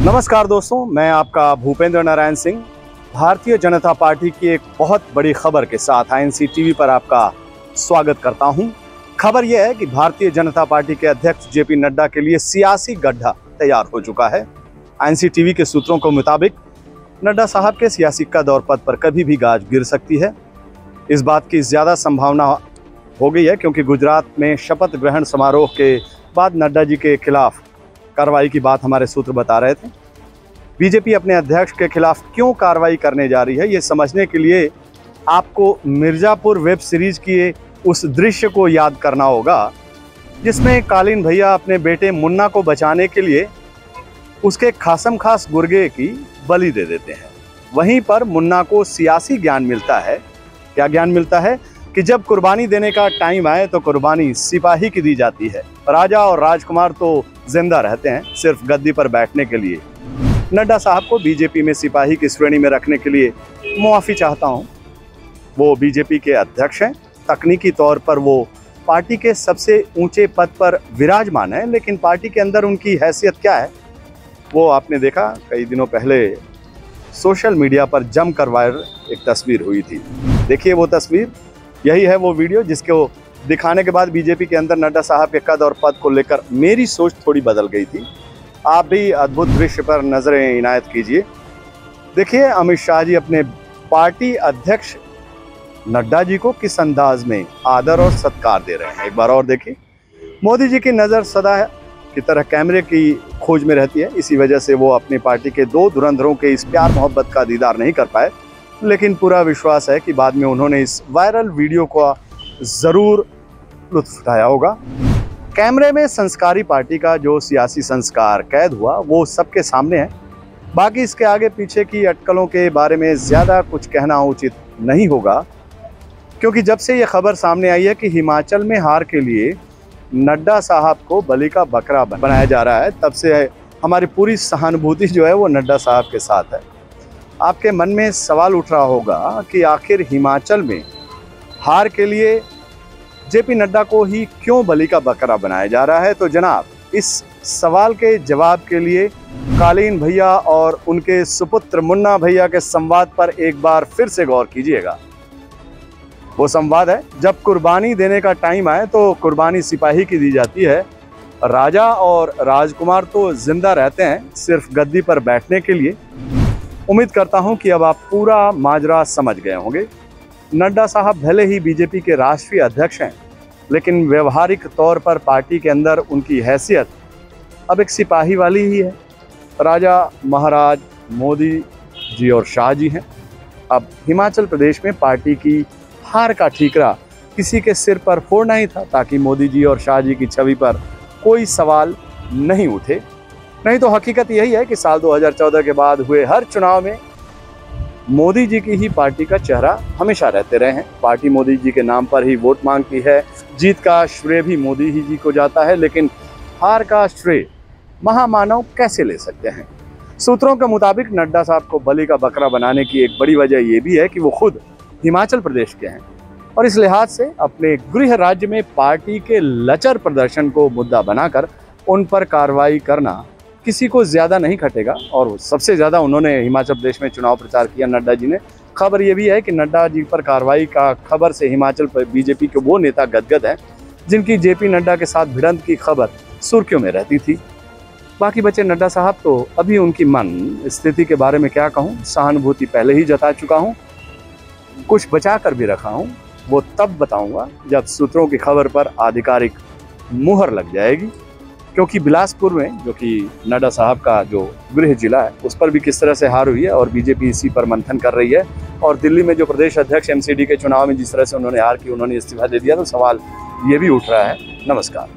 नमस्कार दोस्तों, मैं आपका भूपेंद्र नारायण सिंह भारतीय जनता पार्टी की एक बहुत बड़ी खबर के साथ आईएनसी टीवी पर आपका स्वागत करता हूं। खबर यह है कि भारतीय जनता पार्टी के अध्यक्ष जेपी नड्डा के लिए सियासी गड्ढा तैयार हो चुका है। आईएनसी टीवी के सूत्रों के मुताबिक नड्डा साहब के सियासी कद और पद पर कभी भी गाज गिर सकती है। इस बात की ज़्यादा संभावना हो गई है क्योंकि गुजरात में शपथ ग्रहण समारोह के बाद नड्डा जी के खिलाफ कार्रवाई की बात हमारे सूत्र बता रहे थे। बीजेपी अपने अध्यक्ष के खिलाफ क्यों कार्रवाई करने जा रही है, ये समझने के लिए आपको मिर्ज़ापुर वेब सीरीज के उस दृश्य को याद करना होगा जिसमें कालीन भैया अपने बेटे मुन्ना को बचाने के लिए उसके खासम खास गुर्गे की बलि दे देते हैं। वहीं पर मुन्ना को सियासी ज्ञान मिलता है। क्या ज्ञान मिलता है कि जब कुर्बानी देने का टाइम आए तो कुर्बानी सिपाही की दी जाती है। राजा और राजकुमार तो जिंदा रहते हैं सिर्फ गद्दी पर बैठने के लिए। नड्डा साहब को बीजेपी में सिपाही की श्रेणी में रखने के लिए मुआफ़ी चाहता हूं। वो बीजेपी के अध्यक्ष हैं, तकनीकी तौर पर वो पार्टी के सबसे ऊंचे पद पर विराजमान है, लेकिन पार्टी के अंदर उनकी हैसियत क्या है वो आपने देखा। कई दिनों पहले सोशल मीडिया पर जमकर वायरल एक तस्वीर हुई थी। देखिए वो तस्वीर, यही है वो वीडियो जिसको दिखाने के बाद बीजेपी के अंदर नड्डा साहब के कद और पद को लेकर मेरी सोच थोड़ी बदल गई थी। आप भी अद्भुत दृश्य पर नजरें इनायत कीजिए। देखिए अमित शाह जी अपने पार्टी अध्यक्ष नड्डा जी को किस अंदाज में आदर और सत्कार दे रहे हैं। एक बार और देखिए। मोदी जी की नज़र सदा की तरह कैमरे की खोज में रहती है, इसी वजह से वो अपनी पार्टी के दो धुरंधरों के इस प्यार मोहब्बत का दीदार नहीं कर पाए, लेकिन पूरा विश्वास है कि बाद में उन्होंने इस वायरल वीडियो का ज़रूर लुत्फ उठाया होगा। कैमरे में संस्कारी पार्टी का जो सियासी संस्कार कैद हुआ वो सबके सामने है। बाकी इसके आगे पीछे की अटकलों के बारे में ज़्यादा कुछ कहना उचित नहीं होगा, क्योंकि जब से ये खबर सामने आई है कि हिमाचल में हार के लिए नड्डा साहब को बलि का बकरा बनाया जा रहा है, तब से हमारी पूरी सहानुभूति जो है वो नड्डा साहब के साथ है। आपके मन में सवाल उठ रहा होगा कि आखिर हिमाचल में हार के लिए जेपी नड्डा को ही क्यों बलि का बकरा बनाया जा रहा है। तो जनाब, इस सवाल के जवाब के लिए कालीन भैया और उनके सुपुत्र मुन्ना भैया के संवाद पर एक बार फिर से गौर कीजिएगा। वो संवाद है, जब कुर्बानी देने का टाइम आए तो कुर्बानी सिपाही की दी जाती है। राजा और राजकुमार तो जिंदा रहते हैं सिर्फ गद्दी पर बैठने के लिए। उम्मीद करता हूं कि अब आप पूरा माजरा समझ गए होंगे। नड्डा साहब भले ही बीजेपी के राष्ट्रीय अध्यक्ष हैं, लेकिन व्यवहारिक तौर पर पार्टी के अंदर उनकी हैसियत अब एक सिपाही वाली ही है। राजा महाराज मोदी जी और शाह जी हैं। अब हिमाचल प्रदेश में पार्टी की हार का ठीकरा किसी के सिर पर फोड़ना ही था, ताकि मोदी जी और शाह जी की छवि पर कोई सवाल नहीं उठे। नहीं तो हकीकत यही है कि साल 2014 के बाद हुए हर चुनाव में मोदी जी की ही पार्टी का चेहरा हमेशा रहते रहे हैं। पार्टी मोदी जी के नाम पर ही वोट मांगती है। जीत का श्रेय भी मोदी ही जी को जाता है, लेकिन हार का श्रेय महामानव कैसे ले सकते हैं। सूत्रों के मुताबिक नड्डा साहब को बलि का बकरा बनाने की एक बड़ी वजह यह भी है कि वो खुद हिमाचल प्रदेश के हैं और इस लिहाज से अपने गृह राज्य में पार्टी के लचर प्रदर्शन को मुद्दा बनाकर उन पर कार्रवाई करना किसी को ज़्यादा नहीं खटेगा। और सबसे ज़्यादा उन्होंने हिमाचल प्रदेश में चुनाव प्रचार किया नड्डा जी ने। खबर ये भी है कि नड्डा जी पर कार्रवाई का खबर से हिमाचल पर बीजेपी के वो नेता गदगद हैं जिनकी जेपी नड्डा के साथ भिड़ंत की खबर सुर्खियों में रहती थी। बाकी बचे नड्डा साहब तो अभी उनकी मन स्थिति के बारे में क्या कहूँ, सहानुभूति पहले ही जता चुका हूँ, कुछ बचा कर भी रखा हूँ। वो तब बताऊँगा जब सूत्रों की खबर पर आधिकारिक मुहर लग जाएगी, क्योंकि बिलासपुर में जो कि नड्डा साहब का जो गृह जिला है उस पर भी किस तरह से हार हुई है और बीजेपी इसी पर मंथन कर रही है। और दिल्ली में जो प्रदेश अध्यक्ष एमसीडी के चुनाव में जिस तरह से उन्होंने हार की, उन्होंने इस्तीफा दे दिया, तो सवाल ये भी उठ रहा है। नमस्कार।